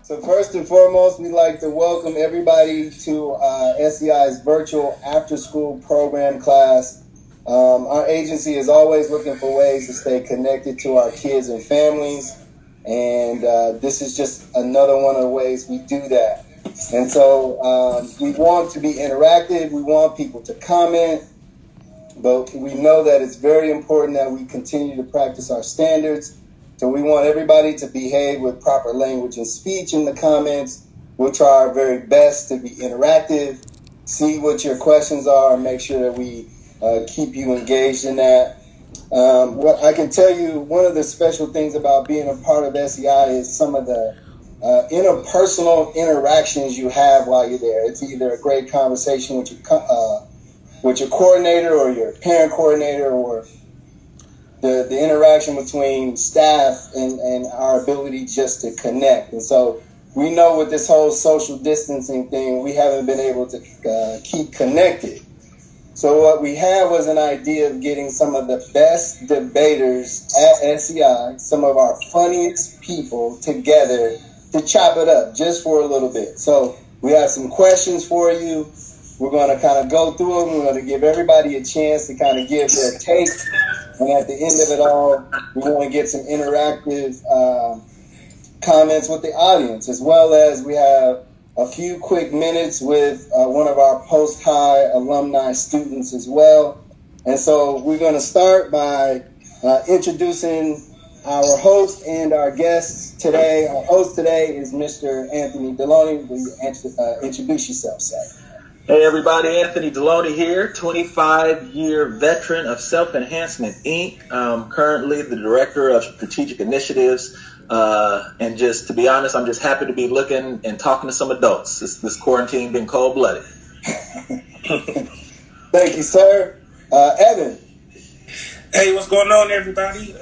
So first and foremost, we'd like to welcome everybody to SEI's virtual after-school program class. Our agency is always looking for ways to stay connected to our kids and families, and this is just another one of the ways we do that. And so we want to be interactive. We want people to comment, but we know that it's very important that we continue to practice our standards. So we want everybody to behave with proper language and speech in the comments. We'll try our very best to be interactive, see what your questions are, and make sure that we keep you engaged in that. What I can tell you, one of the special things about being a part of SEI is some of the interpersonal interactions you have while you're there. It's either a great conversation with your coordinator or your parent coordinator, or the interaction between staff and our ability just to connect. And so we know with this whole social distancing thing, we haven't been able to keep connected. So what we had was an idea of getting some of the best debaters at SEI, some of our funniest people together to chop it up just for a little bit. So we have some questions for you. We're going to kind of go through them. We're going to give everybody a chance to kind of give their take. And at the end of it all, we want to get some interactive comments with the audience, as well as we have a few quick minutes with one of our post-high alumni students as well. And so we're going to start by introducing our host and our guests today. Our host today is Mr. Anthony Deloney. Will you introduce yourself, sir? Hey everybody, Anthony Deloney here, 25-year veteran of Self Enhancement, Inc. Currently the Director of Strategic Initiatives. And just to be honest, I'm just happy to be looking and talking to some adults. This quarantine been cold-blooded. Thank you, sir. Evan. Hey, what's going on, everybody?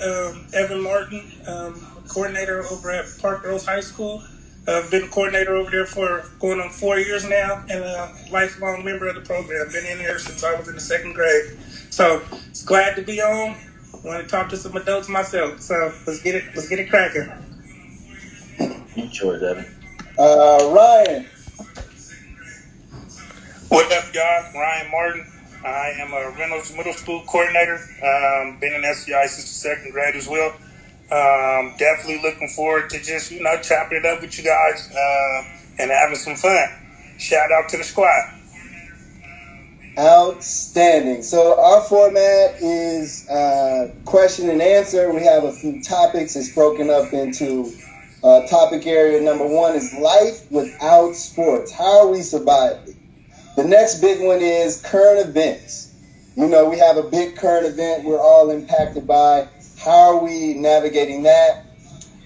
Evan Martin, coordinator over at Park Girls High School. I've been a coordinator over there for going on 4 years now, and a lifelong member of the program. Been in here since I was in the second grade. So it's glad to be on. Want to talk to some adults myself. So let's get it cracking. Sure, Evan. Ryan. What up, y'all? Ryan Martin. I am a Reynolds Middle School coordinator. Been in SEI since the second grade as well. Definitely looking forward to just, chopping it up with you guys and having some fun. Shout out to the squad. Outstanding. So our format is question and answer. We have a few topics. It's broken up into topic area number one is life without sports. How are we surviving? The next big one is current events. We have a big current event we're all impacted by. How are we navigating that?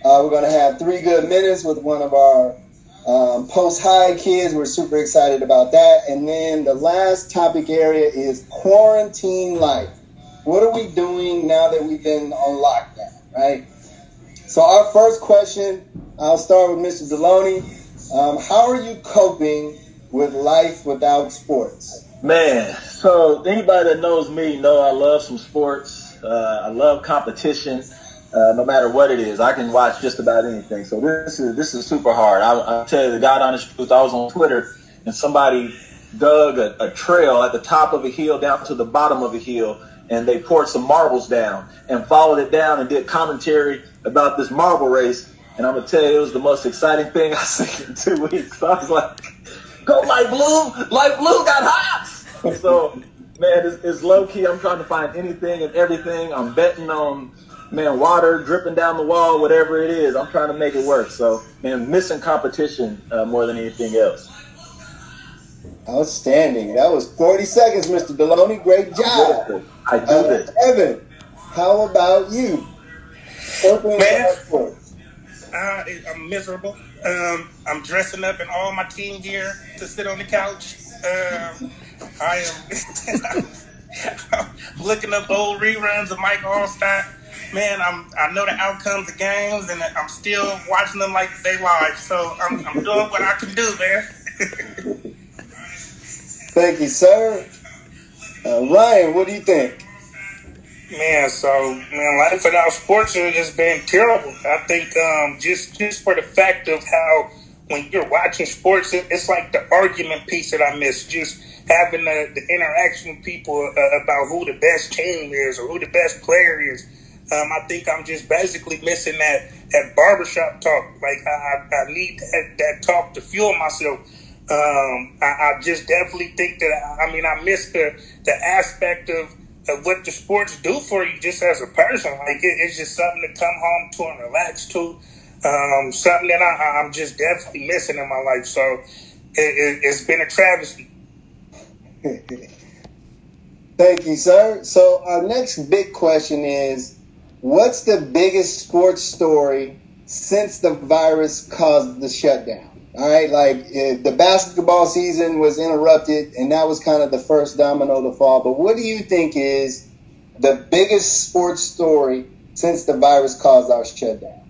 We're going to have 3 good minutes with one of our post-high kids. We're super excited about that. And then the last topic area is quarantine life. What are we doing now that we've been on lockdown, right? So our first question, I'll start with Mr. Deloney. How are you coping with life without sports? Man, so anybody that knows me know I love some sports. I love competition, no matter what it is. I can watch just about anything. So this is super hard. I'll tell you the God honest truth. I was on Twitter and somebody dug a trail at the top of a hill down to the bottom of a hill, and they poured some marbles down and followed it down and did commentary about this marble race. And I'm gonna tell you, it was the most exciting thing I've seen in 2 weeks. So I was like, "Go light blue! Light blue got hops!" So. Man, it's low-key. I'm trying to find anything and everything. I'm betting on, water dripping down the wall, whatever it is. I'm trying to make it work. So, missing competition more than anything else. Outstanding. That was 40 seconds, Mr. Deloney. Great job. I do this. Evan, how about you? Man, I'm miserable. I'm dressing up in all my team gear to sit on the couch. I am looking up old reruns of Mike Allstott. Man, I know the outcomes of games, and I'm still watching them like they live. So I'm doing what I can do, man. Thank you, sir. Ryan, what do you think? Man, life without sports has been terrible. I think just for the fact of how when you're watching sports, it's like the argument piece that I miss. Just having the interaction with people about who the best team is or who the best player is. I think I'm just basically missing that barbershop talk. Like I need that talk to fuel myself. I just definitely think that I miss the aspect of what the sports do for you just as a person. Like it's just something to come home to and relax to. Something that I'm just definitely missing in my life. So it's been a travesty. Thank you, sir. So our next big question is, what's the biggest sports story since the virus caused the shutdown? All right, like the basketball season was interrupted, and that was kind of the first domino to fall. But what do you think is the biggest sports story since the virus caused our shutdown?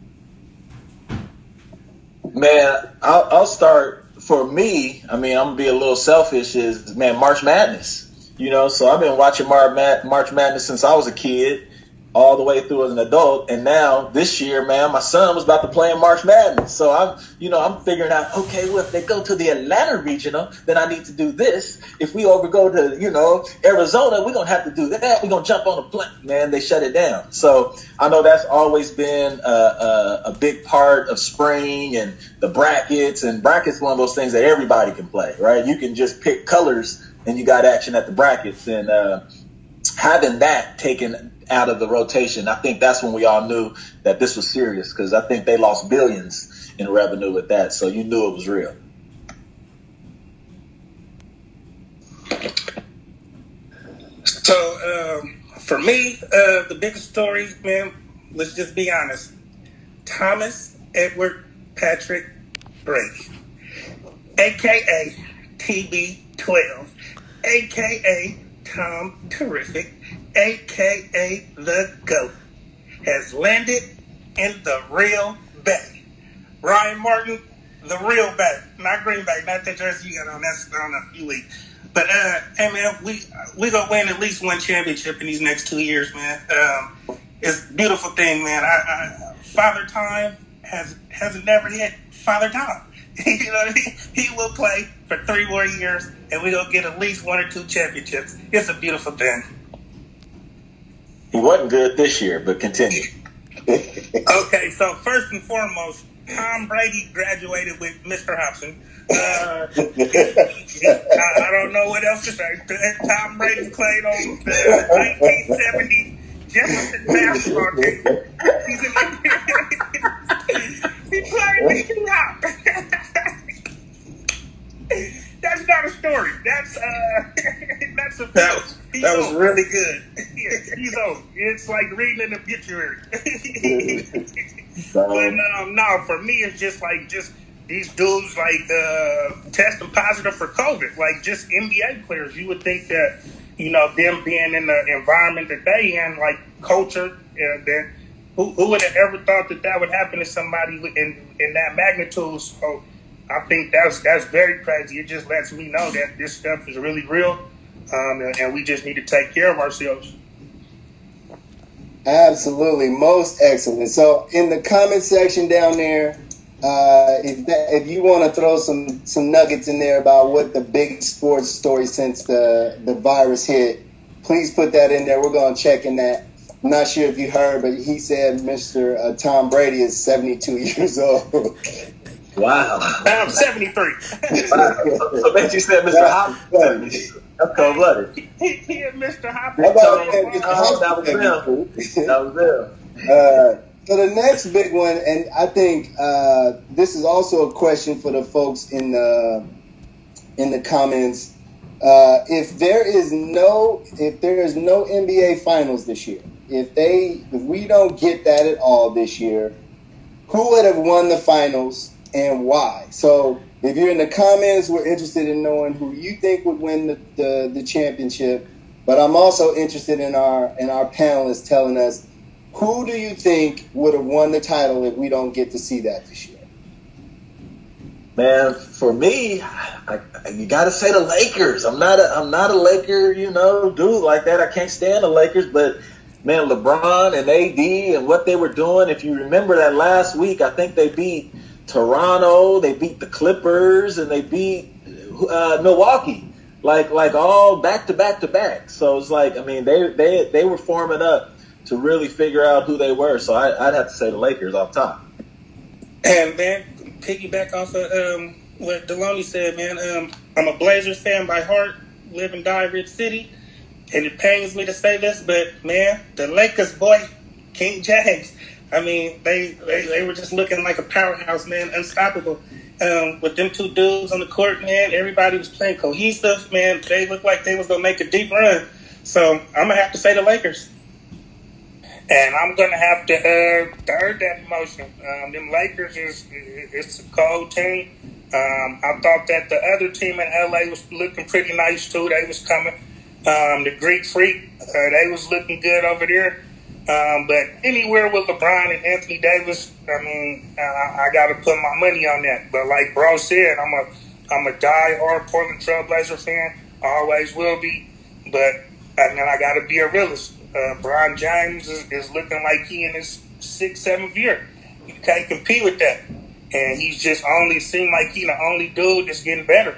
Man, I'll start. For me, I'm gonna be a little selfish. Is March Madness. So I've been watching March Madness since I was a kid, all the way through as an adult, and now this year, man, my son was about to play in March Madness. So I'm figuring out, okay, well, if they go to the Atlanta regional, then I need to do this. If we go to, Arizona, we're gonna have to do that. We're gonna jump on a plane. Man, they shut it down. So I know that's always been a big part of spring and the brackets. And brackets one of those things that everybody can play, right? You can just pick colors and you got action at the brackets. And having that taken out of the rotation, I think that's when we all knew that this was serious, because I think they lost billions in revenue with that. So you knew it was real. So for me, the biggest story, man, let's just be honest. Thomas Edward Patrick Brady, a.k.a. TB12, a.k.a. Tom Terrific, a.k.a. the GOAT, has landed in the real Bay. Ryan Martin, the real Bay, not Green Bay, not the jersey you got on. That's on a few weeks. But hey man, we gonna win at least one championship in these next 2 years, man. It's a beautiful thing, man. Father Time hasn't never hit Father Time. You know what I mean? He will play for 3 more years, and we gonna get at least 1 or 2 championships. It's a beautiful thing. He wasn't good this year, but continue. Okay, so first and foremost, Tom Brady graduated with Mr. Hobson. I don't know what else to say. Tom Brady played on the 1970 Jefferson basketball team. He played Mickey Hop. That's not a story. That's a fact. That was really good. Yeah, he's old. It's like reading an obituary. But no, for me, it's just these dudes testing positive for COVID. Like just NBA players. You would think that them being in the environment that they in, like culture, then who would have ever thought that would happen to somebody in that magnitude? So I think that's very crazy. It just lets me know that this stuff is really real, and we just need to take care of ourselves. Absolutely, most excellent. So in the comment section down there, if you want to throw some nuggets in there about what the big sports story since the virus hit, please put that in there. We're going to check in that. I'm not sure if you heard, but he said Mr. Tom Brady is 72 years old. Wow. I'm 73. Wow. So bet you said Mr. Hopkins. That's cold-blooded. He and Mr. Hopkins. That was them. So the next big one, and I think this is also a question for the folks in the comments. If there is no NBA Finals this year, if we don't get that at all this year, who would have won the finals and why? So if you're in the comments, we're interested in knowing who you think would win the championship. But I'm also interested in our panelists telling us, who do you think would have won the title if we don't get to see that this year? Man, for me, you got to say the Lakers. I'm not a Laker, dude like that. I can't stand the Lakers, but man, LeBron and AD and what they were doing. If you remember that last week, I think they beat Toronto, they beat the Clippers, and they beat Milwaukee, like all back to back to back. So it's like, I mean, they were forming up to really figure out who they were. So I'd have to say the Lakers off top. And man, piggyback off of what Deloney said, man. I'm a Blazers fan by heart, live and die Rich City, and it pains me to say this, but man, the Lakers, boy, King James. I mean, they were just looking like a powerhouse, man, unstoppable. With them two dudes on the court, man, everybody was playing cohesive, man. They looked like they was gonna make a deep run. So I'm gonna have to say the Lakers. And I'm gonna have to third that emotion. Them Lakers it's a cold team. I thought that the other team in LA was looking pretty nice too. They was coming. The Greek Freak, they was looking good over there. But anywhere with LeBron and Anthony Davis, I mean, I got to put my money on that. But like bro said, I'm a die-hard Portland Trailblazer fan. I always will be. But I mean, I got to be a realist. Bron James is looking like he in his 6th, 7th year. You can't compete with that. And he's just only seemed like he the only dude that's getting better.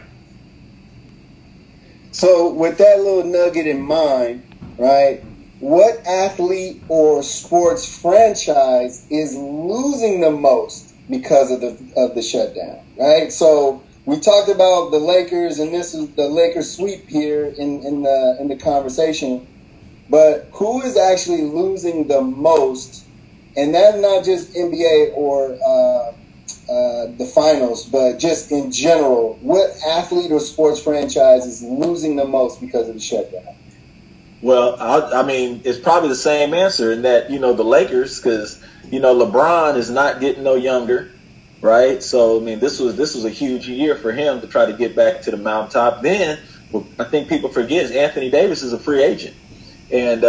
So with that little nugget in mind, right, what athlete or sports franchise is losing the most because of the shutdown, right? So we talked about the Lakers, and this is the Lakers sweep here in the conversation. But who is actually losing the most? And that's not just NBA or the finals, but just in general, what athlete or sports franchise is losing the most because of the shutdown? Well, I mean, it's probably the same answer in that, the Lakers, because, LeBron is not getting no younger, right? So, I mean, this was a huge year for him to try to get back to the mountaintop. Then, what I think people forget is Anthony Davis is a free agent. And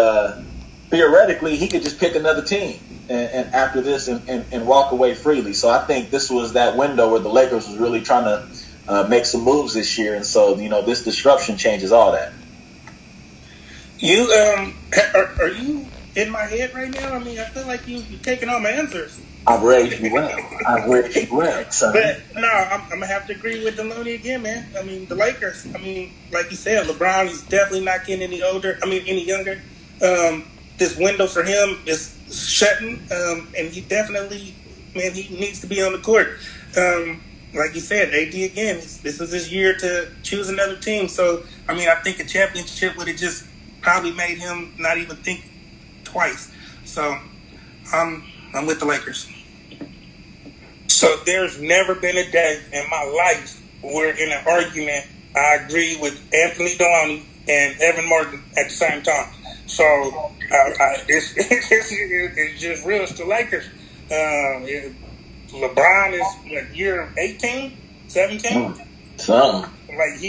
theoretically, he could just pick another team and after this and walk away freely. So I think this was that window where the Lakers was really trying to make some moves this year. And so, this disruption changes all that. You are you in my head right now? I mean, I feel like you're taking all my answers. I've raised you well. Son. But no, I'm gonna have to agree with Deloney again, man. I mean, the Lakers. I mean, like you said, LeBron is definitely not getting any younger. This window for him is shutting, and he definitely, man, he needs to be on the court. Like you said, AD again. This is his year to choose another team. So, I mean, I think a championship would have just probably made him not even think twice. So, I'm with the Lakers. So there's never been a day in my life where in an argument I agree with Anthony Deloney and Evan Martin at the same time. So it's just real. It's the Lakers. LeBron is year 18, 17? Something. Like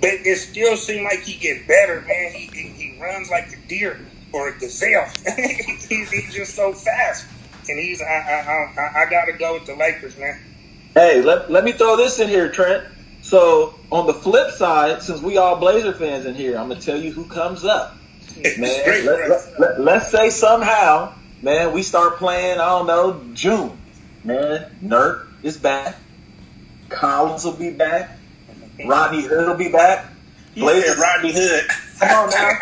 but it still seems like he get better, man. He runs like a deer or a gazelle. he's just so fast. And I gotta go with the Lakers, man. Hey, let me throw this in here, Trent. So on the flip side, since we all Blazer fans in here, I'm gonna tell you who comes up. Man, let's say somehow, man, we start playing, I don't know, June. Man, Nurk is back. Collins will be back. Rodney Hood will be back. Blazers, Rodney Hood. Come on now.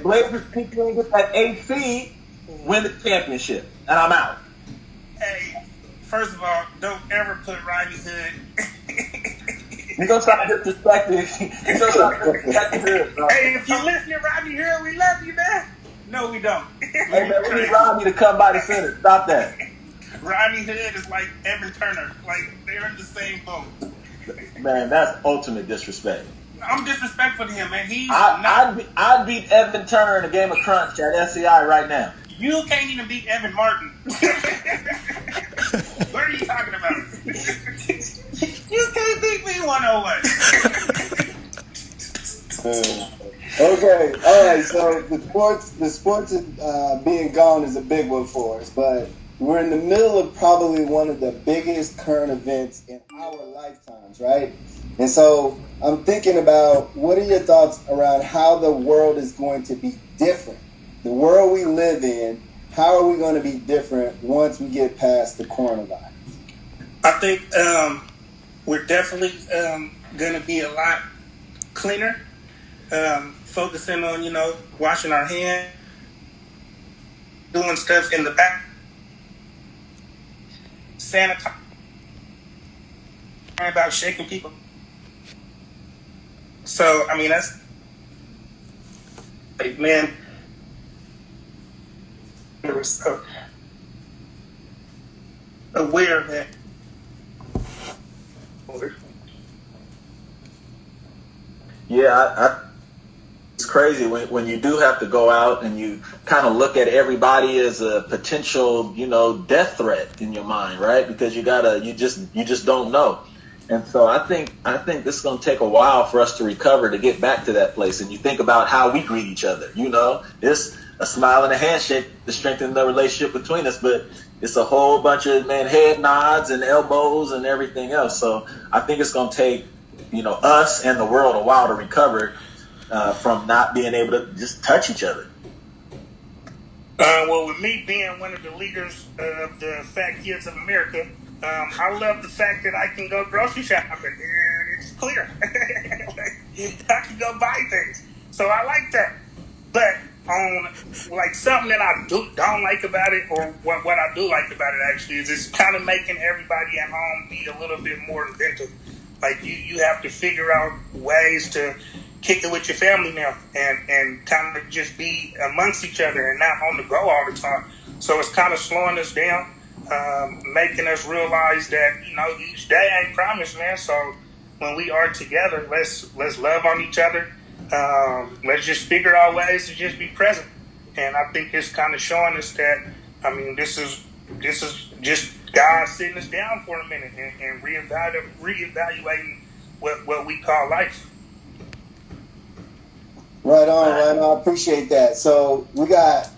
Blazers keep going with that 8th seed, win the championship, and I'm out. Hey, first of all, don't ever put Rodney Hood. You're going to stop disrespecting. Hood, bro. Hey, if you listen to Rodney Hood, we love you, man. No, we don't. Hey, man, we need Rodney to come by the center. Stop that. Rodney Hood is like Evan Turner. Like, they're in the same boat. Man, that's ultimate disrespect. I'm disrespectful to him, man. I'd beat Evan Turner in a game of Crunch at SEI right now. You can't even beat Evan Martin. What are you talking about? You can't beat me 101. Okay, all right. So the sports being gone is a big one for us, but we're in the middle of probably one of the biggest current events in our lifetimes, right? And so I'm thinking about, what are your thoughts around how the world is going to be different? The world we live in, how are we going to be different once we get past the coronavirus? I think we're definitely going to be a lot cleaner, focusing on, washing our hands, doing stuff in the back, sanitize, about shaking people. So, I mean, that's, like, man, so aware of that. Yeah, it's crazy when you do have to go out and you kind of look at everybody as a potential, death threat in your mind, right? Because you just don't know. And so I think this is going to take a while for us to recover to get back to that place. And you think about how we greet each other, it's a smile and a handshake to strengthen the relationship between us, but it's a whole bunch of head nods and elbows and everything else. So I think it's going to take, us and the world a while to recover from not being able to just touch each other. Well, with me being one of the leaders of the Fat Kids of America, I love the fact that I can go grocery shopping and it's clear. I can go buy things. So I like that. But on something that I don't like about it, or what I do like about it actually, is it's kind of making everybody at home be a little bit more inventive. Like you have to figure out ways to kick it with your family now and kind of just be amongst each other and not on the go all the time. So it's kind of slowing us down, making us realize that, each day ain't promised, man. So when we are together, let's love on each other. Let's just figure out ways to just be present. And I think it's kind of showing us that, this is just God sitting us down for a minute and reevaluating what we call life. Right on. I appreciate that. So we got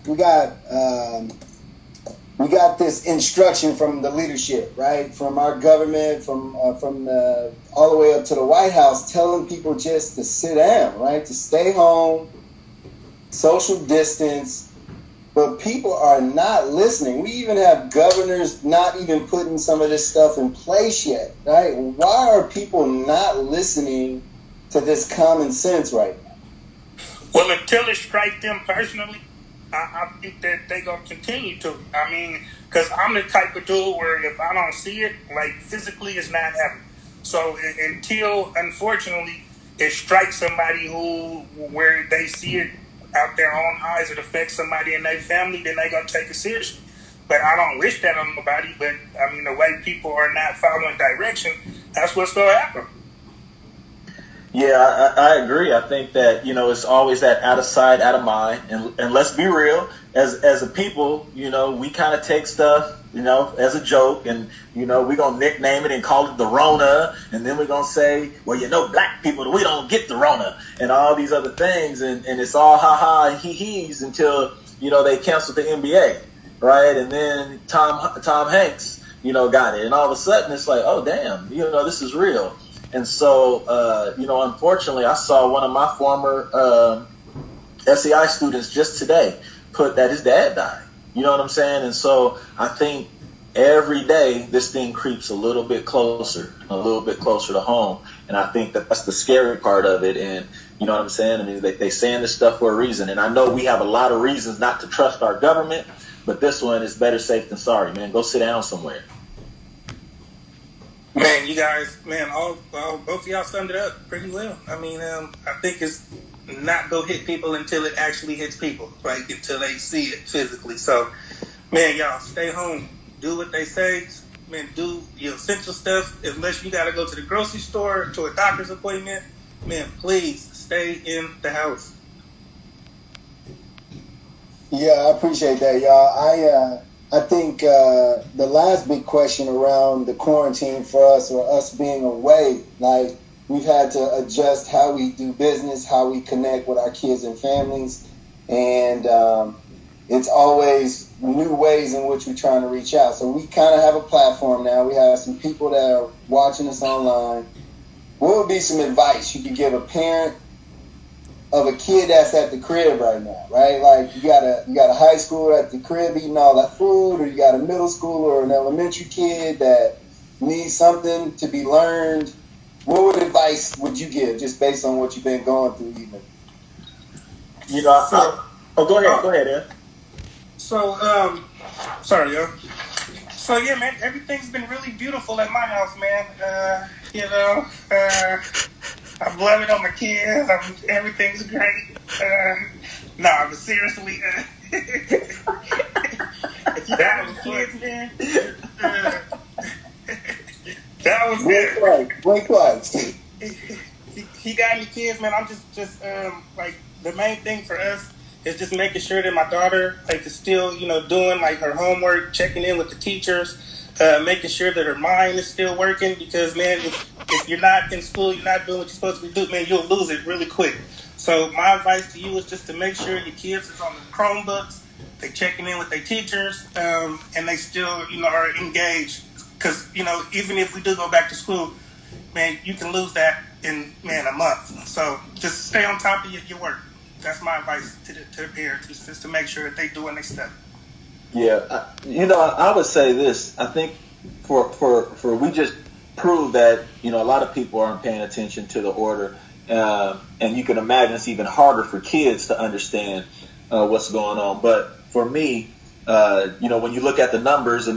this instruction from the leadership, right? From our government, from all the way up to the White House, telling people just to sit down, right? To stay home, social distance. But people are not listening. We even have governors not even putting some of this stuff in place yet, right? Why are people not listening to this common sense right now? Well, until it strikes them personally, I think that they're going to continue to. Because I'm the type of dude where if I don't see it, physically it's not happening. So until, unfortunately, it strikes somebody where they see it out their own eyes, it affects somebody in their family, then they're going to take it seriously. But I don't wish that on nobody. But, the way people are not following direction, that's what's going to happen. Yeah, I agree. I think that, it's always that out of sight, out of mind. And let's be real, as a people, we kind of take stuff, as a joke, and, we're going to nickname it and call it the Rona. And then we're going to say, well, black people, we don't get the Rona and all these other things. And it's all ha-ha and he-he's until, they canceled the NBA, right? And then Tom Hanks, got it. And all of a sudden it's like, oh, damn, this is real. And so, unfortunately, I saw one of my former SEI students just today put that his dad died. You know what I'm saying? And so I think every day this thing creeps a little bit closer to home. And I think that that's the scary part of it. And you know what I'm saying? They saying this stuff for a reason. And I know we have a lot of reasons not to trust our government, but this one is better safe than sorry, man. Go sit down somewhere. Man, you guys, both of y'all summed it up pretty well. I think it's not go hit people until it actually hits people, until they see it physically. So, man, y'all stay home. Do what they say. Man, do your essential stuff. Unless you got to go to the grocery store, to a doctor's appointment, man, please stay in the house. Yeah, I appreciate that, y'all. I think the last big question around the quarantine for us, or us being away, we've had to adjust how we do business, how we connect with our kids and families, and it's always new ways in which we're trying to reach out. So we kind of have a platform now. We have some people that are watching us online. What would be some advice you could give a parent of a kid that's at the crib right now, right? You got a high schooler at the crib eating all that food, or you got a middle schooler or an elementary kid that, need something to be learned, what advice would you give, just based on what you've been going through even? Go ahead, Ed. So, sorry, yo. So, yeah, man, everything's been really beautiful at my house, man. I'm loving on my kids. Everything's great. But seriously, if you got any kids, man, that was good. Blink twice. If you got any kids, man, I'm just like, the main thing for us is just making sure that my daughter is still, doing her homework, checking in with the teachers, making sure that her mind is still working. Because, man, if you're not in school, you're not doing what you're supposed to do, man, you'll lose it really quick. So my advice to you is just to make sure your kids is on the Chromebooks, they checking in with their teachers, and they still, are engaged. Because, even if we do go back to school, man, you can lose that in, a month. So just stay on top of your work. That's my advice to the parents, just to make sure that they doing their stuff. Yeah, I would say this. I think for we just proved that a lot of people aren't paying attention to the order, and you can imagine it's even harder for kids to understand what's going on. But for me, when you look at the numbers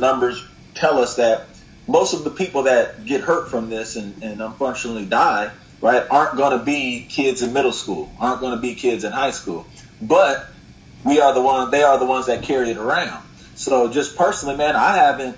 tell us that most of the people that get hurt from this and unfortunately die, right, aren't going to be kids in middle school, aren't going to be kids in high school, but they are the ones that carry it around. So just personally, man, I haven't,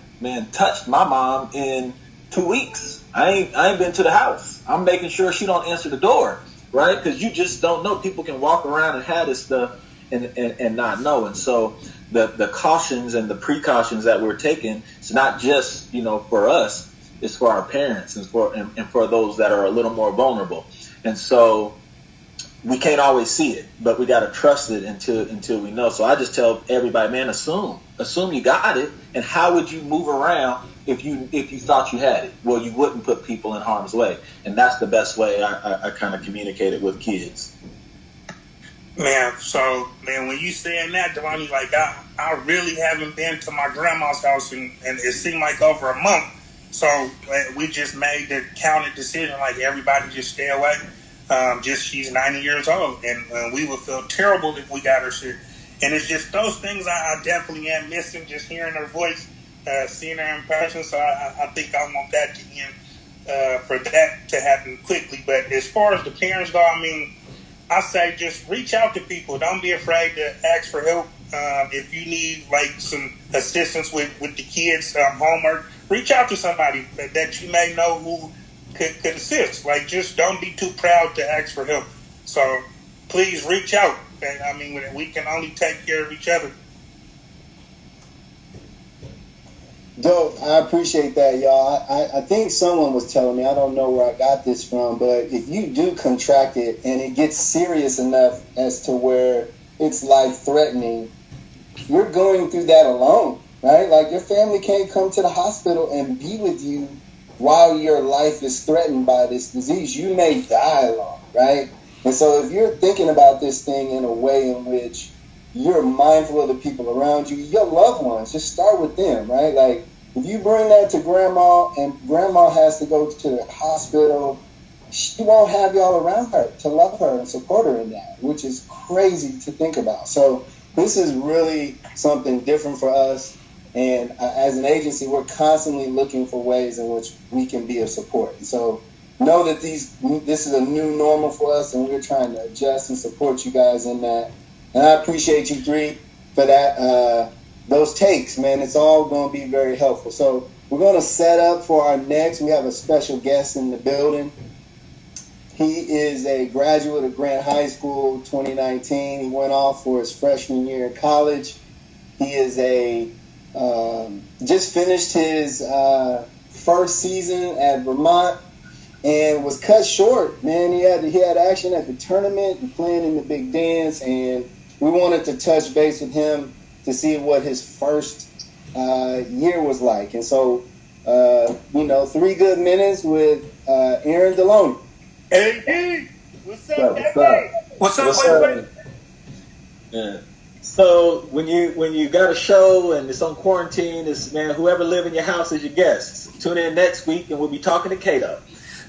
touched my mom in 2 weeks. I ain't been to the house. I'm making sure she don't answer the door, right? Because you just don't know. People can walk around and have this stuff and not know. And so the cautions and the precautions that we're taking, it's not just, for us, it's for our parents and for those that are a little more vulnerable. And so we can't always see it, but we got to trust it until we know. So I just tell everybody, man, assume you got it. And how would you move around if you thought you had it? Well, you wouldn't put people in harm's way. And that's the best way I kind of communicate it with kids. Man, when you saying that, Deloney, I really haven't been to my grandma's house and it seemed like over a month. So we just made the counted decision, everybody just stay away. She's 90 years old, and we would feel terrible if we got her sick. And it's just those things I definitely am missing, just hearing her voice, seeing her in person. So I think I want that to end, for that to happen quickly. But as far as the parents go, I say just reach out to people. Don't be afraid to ask for help. If you need some assistance with the kids' homework, reach out to somebody that you may know who could assist. Just don't be too proud to ask for help. So please reach out. We can only take care of each other. Dope. I appreciate that, y'all. I think someone was telling me, I don't know where I got this from, but if you do contract it and it gets serious enough as to where it's life-threatening, you're going through that alone, right? Your family can't come to the hospital and be with you while your life is threatened by this disease. You may die alone, right? And so if you're thinking about this thing in a way in which you're mindful of the people around you, your loved ones, just start with them, right? If you bring that to grandma and grandma has to go to the hospital, she won't have y'all around her to love her and support her in that, which is crazy to think about. So this is really something different for us. And as an agency, we're constantly looking for ways in which we can be of support. And so know that this is a new normal for us, and we're trying to adjust and support you guys in that. And I appreciate you three for that. Those takes, man, it's all going to be very helpful. So we're going to set up for our next. We have a special guest in the building. He is a graduate of Grant High School 2019. He went off for his freshman year in college. He is just finished his first season at Vermont and was cut short, man. He had action at the tournament and playing in the big dance, and we wanted to touch base with him to see what his first year was like. And so, 3 good minutes with Aaron Deloney. Hey, what's up, What's up? Yeah. So when you got a show and it's on quarantine, it's man, whoever live in your house is your guests. Tune in next week and we'll be talking to Kato.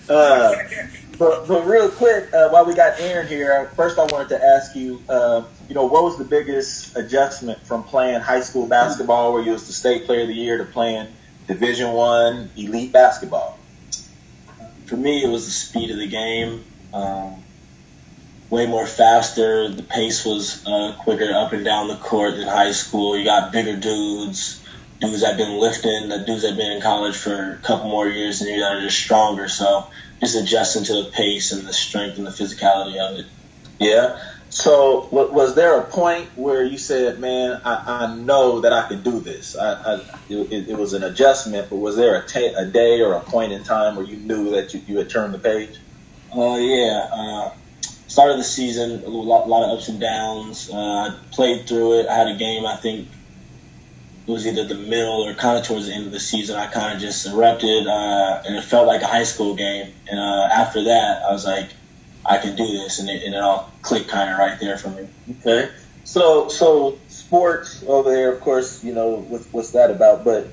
But real quick, while we got Aaron here, first I wanted to ask you, what was the biggest adjustment from playing high school basketball, where you was the state player of the year, to playing Division I elite basketball? For me, it was the speed of the game. Way more faster. The pace was quicker up and down the court than high school. You got bigger dudes that been lifting, the dudes that been in college for a couple more years, and you that are just stronger. So just adjusting to the pace and the strength and the physicality of it. Yeah. So was there a point where you said, man, I know that I can do this? It was an adjustment, but was there a day or a point in time where you knew that you had turned the page? Start of the season, a lot of ups and downs. I played through it. I had a game, I think it was either the middle or kind of towards the end of the season. I kind of just erupted, and it felt like a high school game. And after that, I was like, I can do this, and it all clicked kind of right there for me. Okay. So sports over there, of course, what's that about? But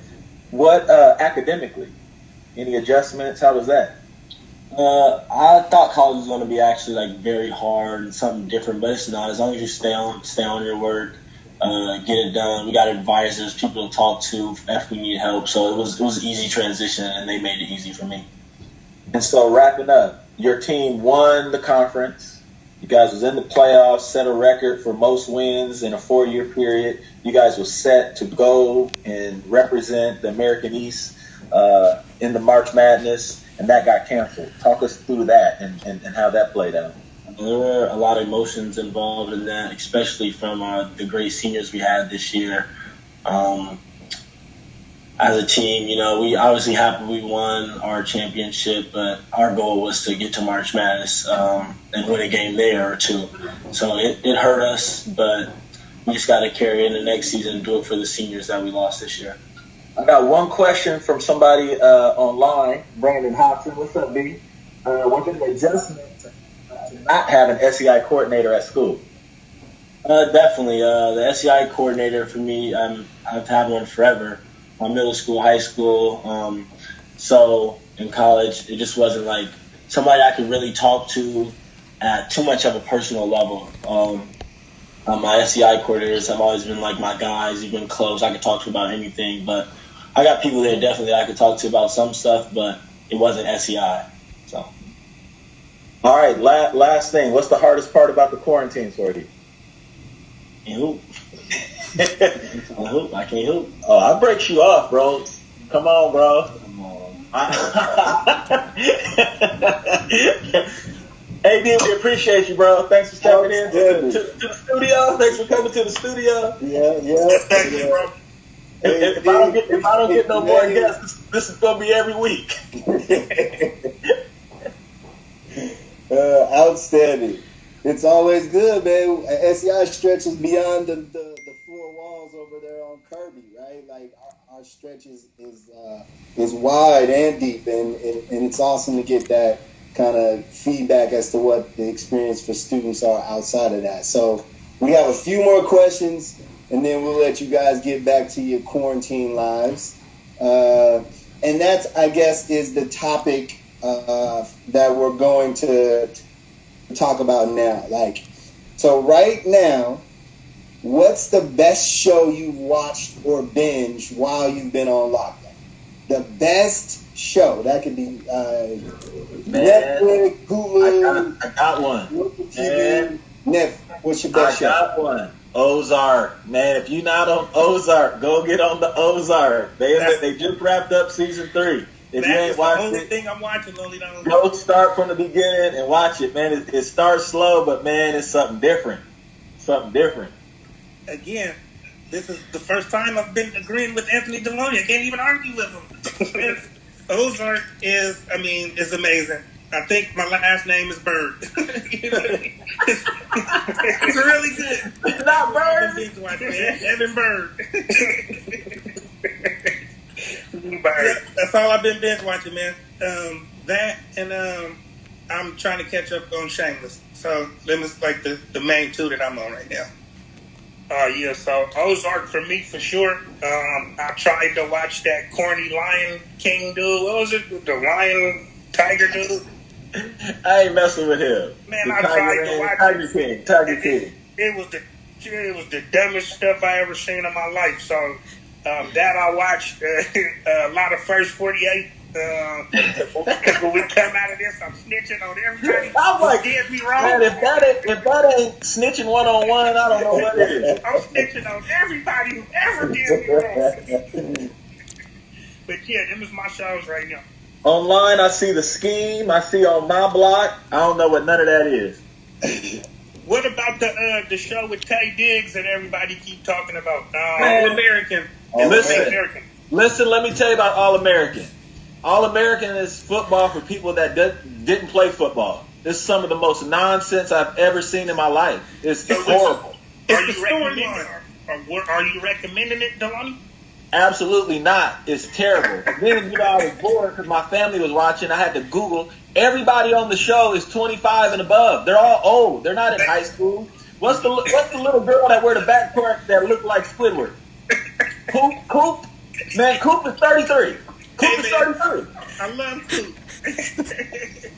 what academically? Any adjustments? How was that? I thought college was going to be actually like very hard and something different, but it's not. As long as you stay on your work, get it done. We got advisors, people to talk to if we need help. So it was an easy transition, and they made it easy for me. And so wrapping up, your team won the conference. You guys was in the playoffs, set a record for most wins in a 4-year period. You guys were set to go and represent the American East in the March Madness, and that got canceled. Talk us through that and how that played out. There were a lot of emotions involved in that, especially from the great seniors we had this year. As a team, we obviously happy we won our championship, but our goal was to get to March Madness and win a game there or two. So it hurt us, but we just got to carry it in the next season and do it for the seniors that we lost this year. I got one question from somebody online, Brandon Hobson. What's up, B? Was it an adjustment to not have an SEI coordinator at school? Definitely. The SEI coordinator for me, I've had one forever. My middle school, high school. So in college, it just wasn't like somebody I could really talk to at too much of a personal level. My SEI coordinators have always been like my guys. You've been close. I could talk to about anything, but I got people there definitely that I could talk to about some stuff, but it wasn't SEI. So. All right, last thing. What's the hardest part about the quarantine for you? Hoop. I can't hoop. Oh, I break you off, bro. Come on, bro. Come on. Hey, D, we appreciate you, bro. Thanks for stepping in to the studio. Thanks for coming to the studio. Yeah. Thank you, bro. If I don't get no more guests, this is gonna be every week. Outstanding. It's always good, man. SEI stretches beyond the 4 walls over there on Kirby, right? Like our stretch is wide and deep, and it's awesome to get that kind of feedback as to what the experience for students are outside of that. So we have a few more questions, and then we'll let you guys get back to your quarantine lives. And that, I guess, is the topic that we're going to talk about now. So right now, what's the best show you've watched or binged while you've been on lockdown? The best show. That could be Netflix, Hulu. I got one. TV, Netflix. What's your best show? I got one. Ozark. Man, if you're not on Ozark, go get on the Ozark. They just wrapped up season 3. If you ain't watched the only it, thing I'm watching, Lily. Go start from the beginning and watch it, man. It starts slow, but man, it's something different. Again, this is the first time I've been agreeing with Anthony Deloney. I can't even argue with him. Ozark is amazing. I think my last name is Bird. You know what I mean? It's really good. It's not Bird. Evan Bird. Yeah, that's all I've been binge watching, man. That and I'm trying to catch up on Shameless. So them is like the main two that I'm on right now. Yeah, so Ozark for me for sure. I tried to watch that corny Lion King dude. What was it? The Lion Tiger dude? I ain't messing with him. Man, The I tried to watch Tiger King. Tiger King. It was the dumbest stuff I ever seen in my life. So that I watched a lot of First 48. When we come out of this, I'm snitching on everybody. I'm like, did me wrong. Man, if that ain't snitching one-on-one, I don't know what it is. I'm snitching on everybody who ever did me wrong. But yeah, them is my shows right now. Online, I see The Scheme. I see On My Block. I don't know what none of that is. What about the show with Tay Diggs that everybody keep talking about? All American. Listen, let me tell you about All American. All American is football for people that didn't play football. This is some of the most nonsense I've ever seen in my life. It's horrible. Are you recommending it, Deloney? Absolutely not. It's terrible. Then, I was bored because my family was watching. I had to Google. Everybody on the show is 25 and above. They're all old. They're not in high school. What's the little girl that wear the backpack that look like Squidward? Coop? Man, Coop is 33. Coop is 33. I love Coop.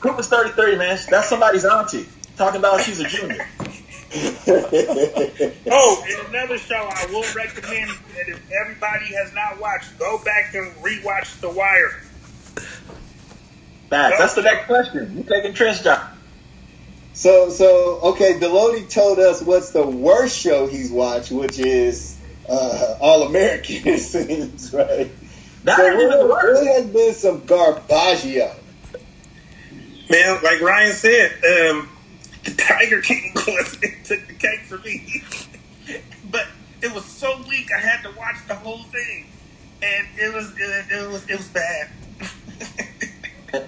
Coop is 33, man. That's somebody's auntie. Talking about she's a junior. And another show I will recommend that if everybody has not watched, go back and rewatch The Wire. That's the next question. You taking Trent's job. So okay, Deloney told us what's the worst show he's watched, which is All American, it seems, right? There has been some garbaggio. Man, like Ryan said, the Tiger King took the cake for me. But it was so weak I had to watch the whole thing. And it was bad.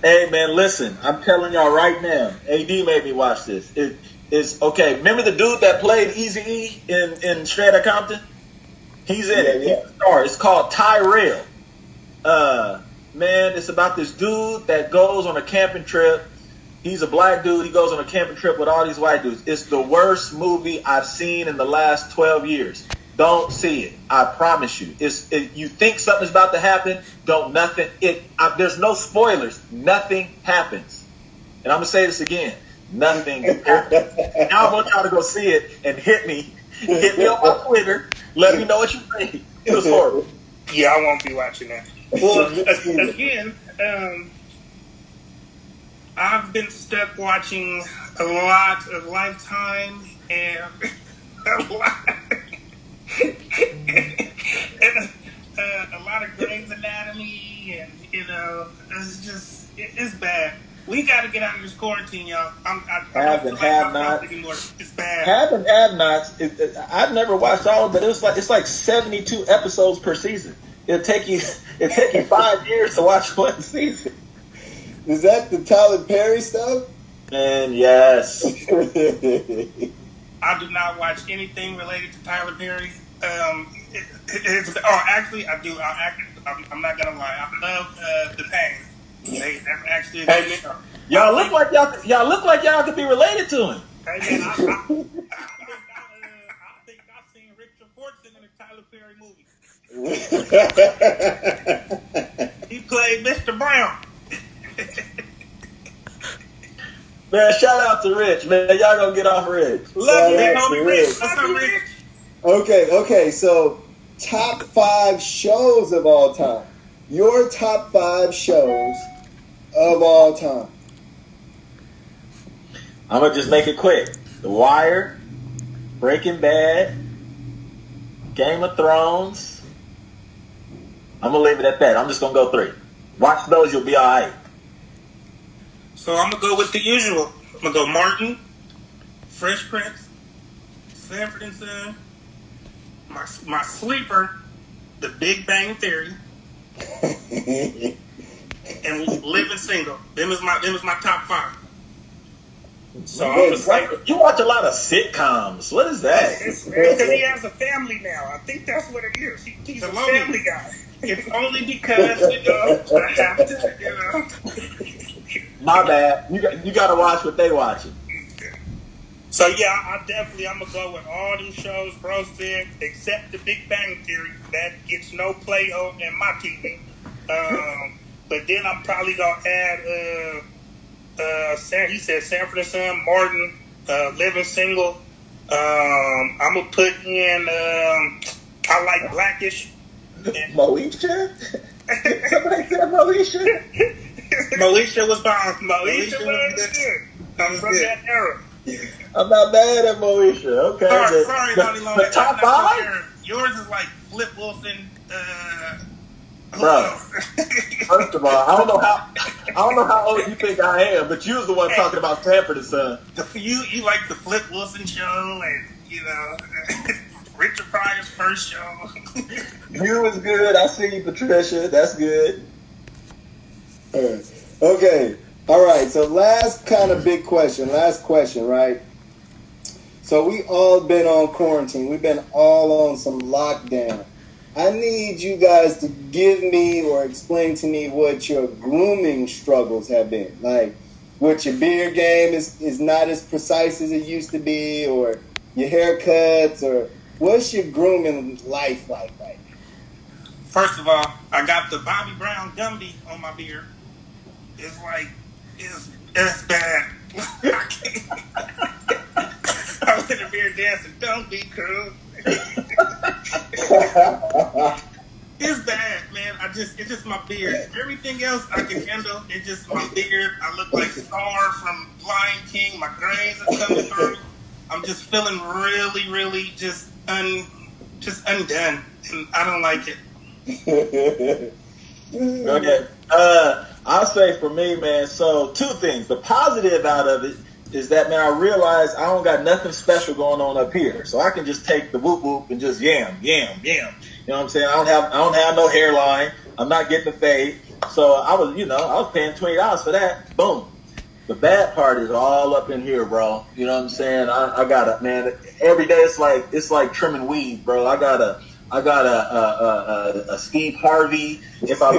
Hey man, listen, I'm telling y'all right now, AD made me watch this. It's okay. Remember the dude that played Eazy-E in Straight Outta Compton? He's in it. Yeah. He's a star. It's called Tyrell. Man, it's about this dude that goes on a camping trip. He's a black dude. He goes on a camping trip with all these white dudes. It's the worst movie I've seen in the last 12 years. Don't see it. I promise you. You think something's about to happen, there's no spoilers. Nothing happens. And I'm going to say this again. Nothing happens. Now I want y'all to go see it and hit me on my Twitter. Let me know what you think. It was horrible. Yeah, I won't be watching that. Well, again, I've been stuck watching a lot of Lifetime and a lot of Grey's Anatomy, and it's bad. We got to get out of this quarantine, y'all. Have and have not. It's bad. Have and have nots. I've never watched all of it, but it's like 72 episodes per season. It'll take you 5 years to watch one season. Is that the Tyler Perry stuff? Man, yes. I do not watch anything related to Tyler Perry. Actually, I do. I'm not gonna lie. I love The Pain. That's actually a good show. Y'all look like y'all could be related to him. Hey man, I think I've seen Richard Fortson in a Tyler Perry movie. He played Mr. Brown. Man, shout out to Rich, man. Y'all gonna get off Rich. Love you, homie Rich. What's up, Rich? Okay, so top 5 shows of all time. Your top 5 shows of all time. I'm gonna just make it quick. The Wire, Breaking Bad, Game of Thrones. I'm gonna leave it at that. I'm just gonna go 3. Watch those, you'll be all right. So I'm gonna go with the usual. I'm gonna go Martin, Fresh Prince, Sanford and Son, my sleeper, The Big Bang Theory, and Living Single. Them is my top 5. So I'm just like, you watch a lot of sitcoms. What is that? It's because he has a family now. I think that's what it is. He's a family guy. It's only because I have to. My bad. You got to watch what they watching. So So yeah, I'm gonna go with all these shows bro said, except the Big Bang Theory. That gets no play in my TV. But then I'm probably gonna add he said Sanford and Son, Martin, Living Single. I'm gonna put in I like Blackish. Moesha? Somebody said Moesha? Moesha was bomb. Moesha was good. I'm from that era. I'm not mad at Moesha. Okay. Sorry, Lonnie Long. The top five? Yours is like Flip Wilson. Bro, first of all, I don't know how old you think I am, but you was the one talking about Sanford and Son. You like the Flip Wilson show, and Richard Pryor's first show. You was good. I see you, Patricia. That's good. Okay. All right. So last kind of big question. Last question, right? So we all been on quarantine. We've been all on some lockdown. I need you guys to give me or explain to me what your grooming struggles have been. Like, what your beard game is not as precise as it used to be, or your haircuts, or what's your grooming life like right now? First of all, I got the Bobby Brown Gumby on my beard. It's bad. I was in the beard dancing. Don't be cruel. It's bad, man. It's just my beard. Everything else I can handle. It's just my beard. I look like Scar from Lion King. My grays are coming through. I'm just feeling really, really just undone, and I don't like it. Okay. I'll say for me, man. So 2 things. The positive out of it is that, man, I realize I don't got nothing special going on up here. So I can just take the whoop whoop and just yam. You know what I'm saying? I don't have no hairline. I'm not getting a fade. So I was paying $20 for that. Boom. The bad part is all up in here, bro. You know what I'm saying? I got to, man, every day it's like trimming weed, bro. I got a Steve Harvey. If I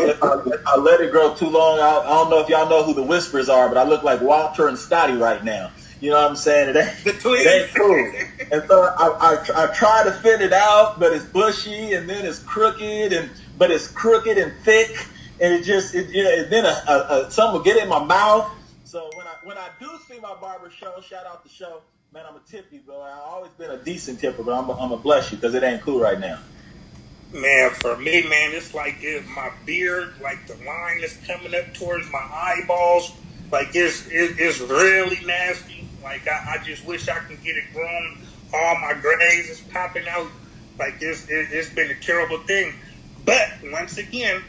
let it grow too long, I don't know if y'all know who the Whispers are, but I look like Walter and Scotty right now. You know what I'm saying? It ain't cool. And so I try to fit it out, but it's bushy, and then it's crooked, but it's crooked and thick, and then some will get in my mouth. So when I do see my barber show, shout out the show, man, I'm a tip you, bro. I've always been a decent tipper, but I'm a bless you because it ain't cool right now. Man, for me, man, it's like my beard, like the line is coming up towards my eyeballs. Like it's really nasty. Like I just wish I could get it grown. All my grays is popping out. Like it's been a terrible thing. But once again,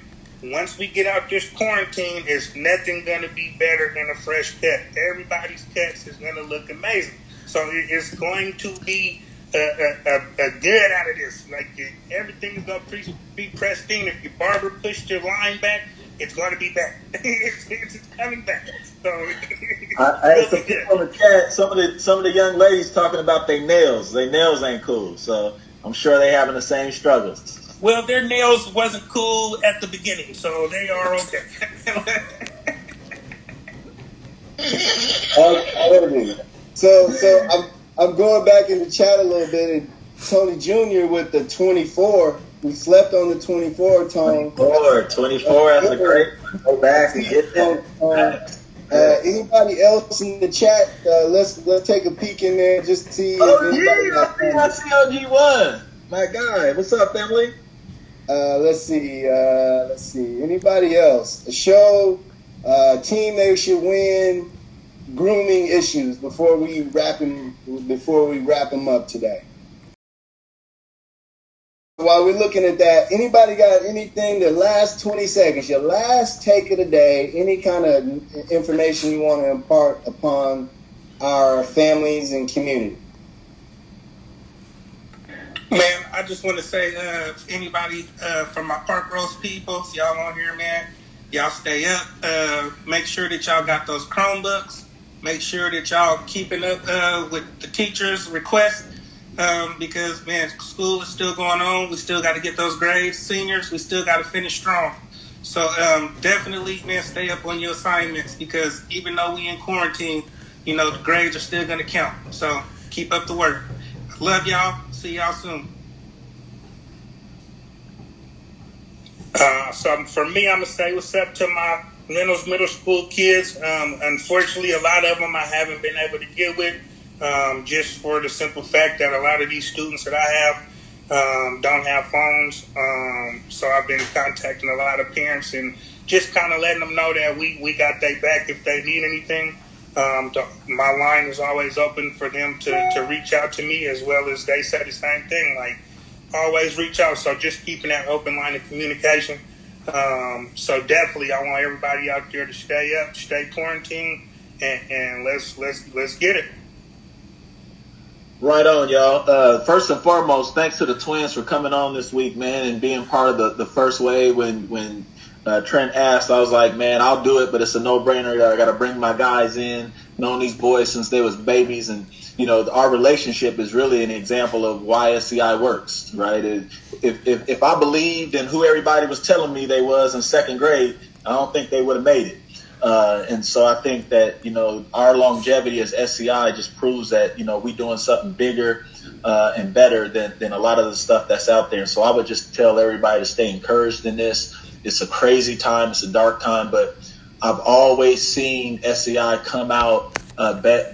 once we get out this quarantine, it's nothing gonna be better than a fresh cut. Everybody's cuts is gonna look amazing. So it's going to be a good out of this. Like everything is gonna be pristine. If your barber pushed your line back, it's gonna be back. it's coming back. So I some people in the chat. Some of the young ladies talking about their nails. Their nails ain't cool. So I'm sure they having the same struggles. Well, their nails wasn't cool at the beginning, so they are okay. So I'm going back in the chat a little bit, and Tony Jr. with the 24. We slept on the 24, Tony. 24. That's a great one. Go back and get that. Anybody else in the chat? Let's take a peek in there just to see. I see OG1. My guy. What's up, family? Let's see. Anybody else? A show, team they should win, grooming issues before we wrap them up today. While we're looking at that, anybody got anything? The last 20 seconds, your last take of the day, any kind of information you want to impart upon our families and community? Man, I just want to say, anybody from my Park Rose people, y'all on here, man, y'all stay up. Make sure that y'all got those Chromebooks. Make sure that y'all keeping up with the teachers' requests because, man, school is still going on. We still got to get those grades. Seniors, we still got to finish strong. So definitely, man, stay up on your assignments because even though we in quarantine, the grades are still going to count. So Keep up the work. Love y'all. See y'all soon. So for me, I'm going to say what's up to my Reynolds Middle School kids. Unfortunately, a lot of them I haven't been able to get with, just for the simple fact that a lot of these students that I have don't have phones. So I've been contacting a lot of parents and just kind of letting them know that we got their back if they need anything. My line is always open for them to reach out to me, as well as they say the same thing, like always reach out. So just keeping that open line of communication. So definitely I want everybody out there to stay up, stay quarantined, and let's get it. Right on, y'all. First and foremost, thanks to the twins for coming on this week, man, and being part of the first wave. When Trent asked, I was like, man, I'll do it, but it's a no-brainer. I got to bring my guys in. Known these boys since they was babies, and our relationship is really an example of why SEI works, right? If I believed in who everybody was telling me they was in second grade, I don't think they would have made it. And so I think that, our longevity as SEI just proves that, we doing something bigger and better than a lot of the stuff that's out there. So I would just tell everybody to stay encouraged in this. It's a crazy time. It's a dark time, but I've always seen SEI come out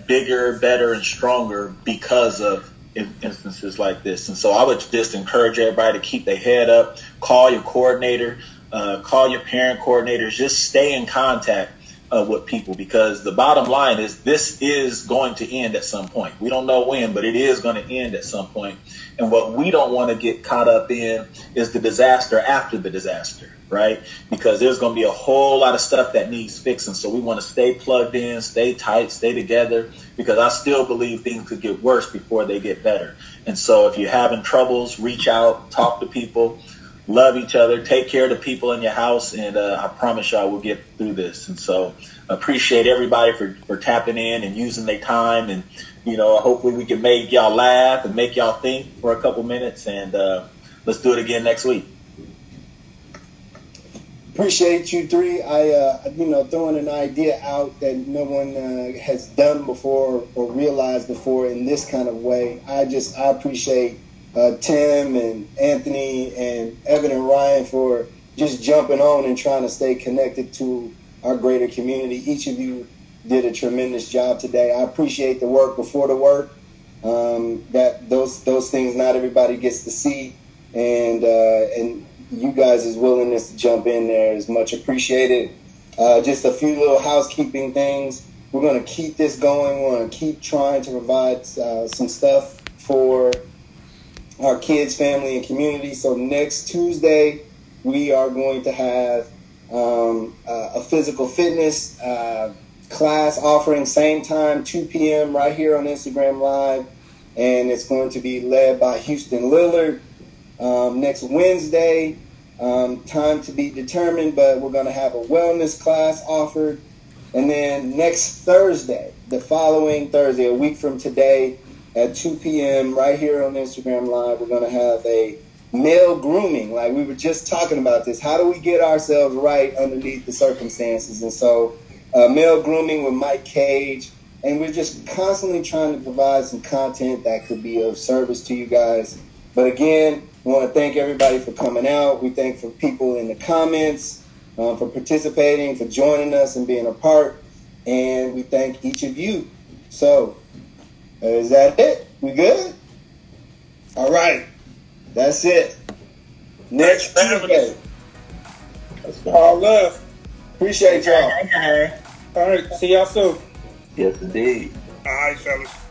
bigger, better, and stronger because of instances like this. And so I would just encourage everybody to keep their head up, call your coordinator, call your parent coordinators, just stay in contact with people, because the bottom line is this is going to end at some point. We don't know when, but it is going to end at some point. And what we don't want to get caught up in is the disaster after the disaster, right? Because there's going to be a whole lot of stuff that needs fixing. So we want to stay plugged in, stay tight, stay together, because I still believe things could get worse before they get better. And so if you're having troubles, reach out, talk to people, love each other, take care of the people in your house, and I promise y'all we'll get through this. And so appreciate everybody for tapping in and using their time. And, hopefully we can make y'all laugh and make y'all think for a couple minutes. And let's do it again next week. Appreciate you three. Throwing an idea out that no one has done before or realized before in this kind of way. I appreciate Tim and Anthony and Evan and Ryan for just jumping on and trying to stay connected to our greater community. Each of you did a tremendous job today. I appreciate the work before the work. That those things not everybody gets to see, and you guys' willingness to jump in there is much appreciated. Just a few little housekeeping things. We're going to keep this going. We're going to keep trying to provide some stuff for our kids, family, and community. So next Tuesday, we are going to have a physical fitness class offering, same time, 2 p.m. right here on Instagram Live. And it's going to be led by Houston Lillard. Next Wednesday, time to be determined, but we're going to have a wellness class offered. And then next Thursday, the following Thursday, a week from today, at 2 p.m. right here on Instagram Live, we're going to have a male grooming. Like we were just talking about this. How do we get ourselves right underneath the circumstances? And so male grooming with Mike Cage. And we're just constantly trying to provide some content that could be of service to you guys. But again, we want to thank everybody for coming out. We thank for people in the comments, for participating, for joining us and being a part. And we thank each of you. So, is that it? We good? All right. That's it. Next Tuesday. That's all love. Appreciate y'all. All right. See y'all soon. Yes, indeed. All right, fellas.